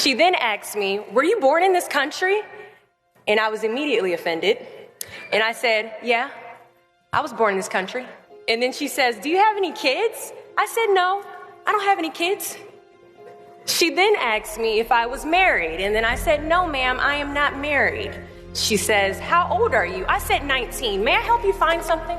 She then asked me, were you born in this country? And I was immediately offended. And I said, yeah, I was born in this country. And then she says, do you have any kids? I said, no, I don't have any kids. She then asked me if I was married. And then I said, no, ma'am, I am not married. She says, how old are you? I said, 19. May I help you find something?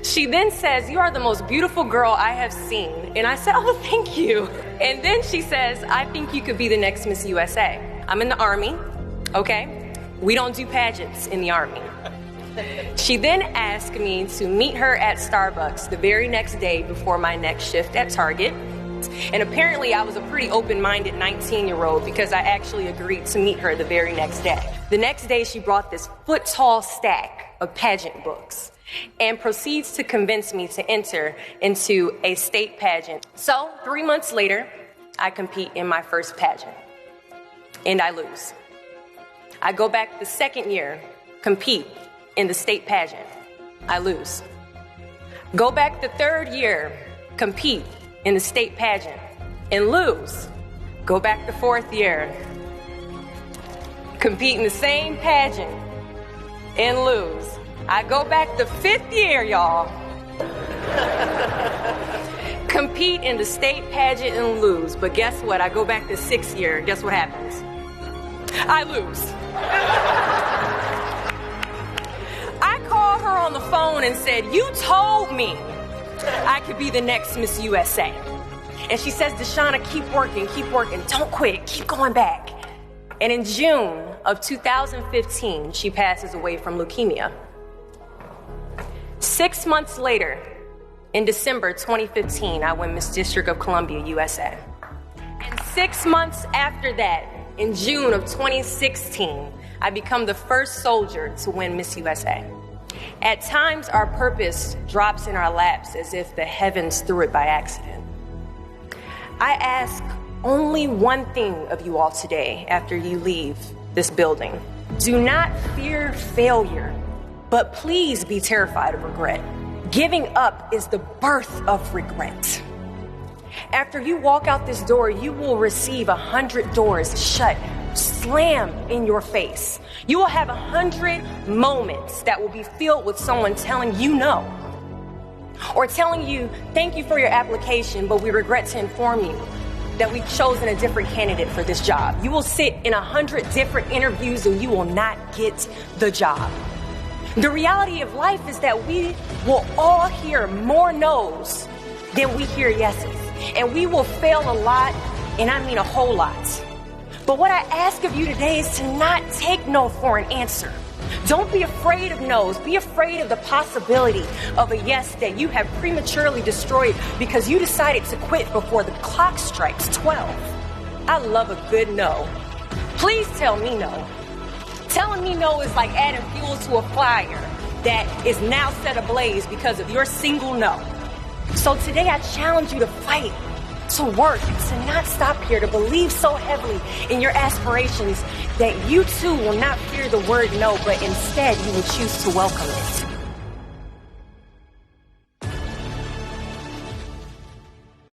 She then says, you are the most beautiful girl I have seen. And I said, oh, thank you. And then she says, I think you could be the next Miss USA. I'm in the Army, okay? We don't do pageants in the Army. She then asked me to meet her at Starbucks the very next day before my next shift at Target. And apparently I was a pretty open-minded 19-year-old because I actually agreed to meet her the very next day. The next day she brought this foot-tall stack of pageant books and proceeds to convince me to enter into a state pageant. So 3 months later, I compete in my first pageant and I lose. I go back the second year, compete in the state pageant. I lose. Go back the third year, compete in the state pageant and lose. Go back the fourth year, compete in the same pageant and lose. I go back the fifth year, y'all. Compete in the state pageant and lose. But guess what? I go back the sixth year. Guess what happens? I lose. I called her on the phone and said, you told me I could be the next Miss USA. And she says, Deshauna, keep working, don't quit, keep going back. And in June of 2015, she passes away from leukemia. 6 months later, in December 2015, I win Miss District of Columbia, USA. And 6 months after that, in June of 2016, I become the first soldier to win Miss USA. At times, our purpose drops in our laps as if the heavens threw it by accident. I ask only one thing of you all today after you leave this building. Do not fear failure, but please be terrified of regret. Giving up is the birth of regret. After you walk out this door, you will receive 100 doors shut, slam in your face. You will have 100 moments that will be filled with someone telling you no, or telling you, thank you for your application, but we regret to inform you that we've chosen a different candidate for this job. You will sit in 100 different interviews and you will not get the job. The reality of life is that we will all hear more no's than we hear yeses. And we will fail a lot, and I mean a whole lot. But what I ask of you today is to not take no for an answer. Don't be afraid of no's. Be afraid of the possibility of a yes that you have prematurely destroyed because you decided to quit before the clock strikes 12. I love a good no. Please tell me no. Telling me no is like adding fuel to a fire that is now set ablaze because of your single no. So today I challenge you to fight, to work, to not stop here, to believe so heavily in your aspirations that you too will not fear the word no, but instead you will choose to welcome it.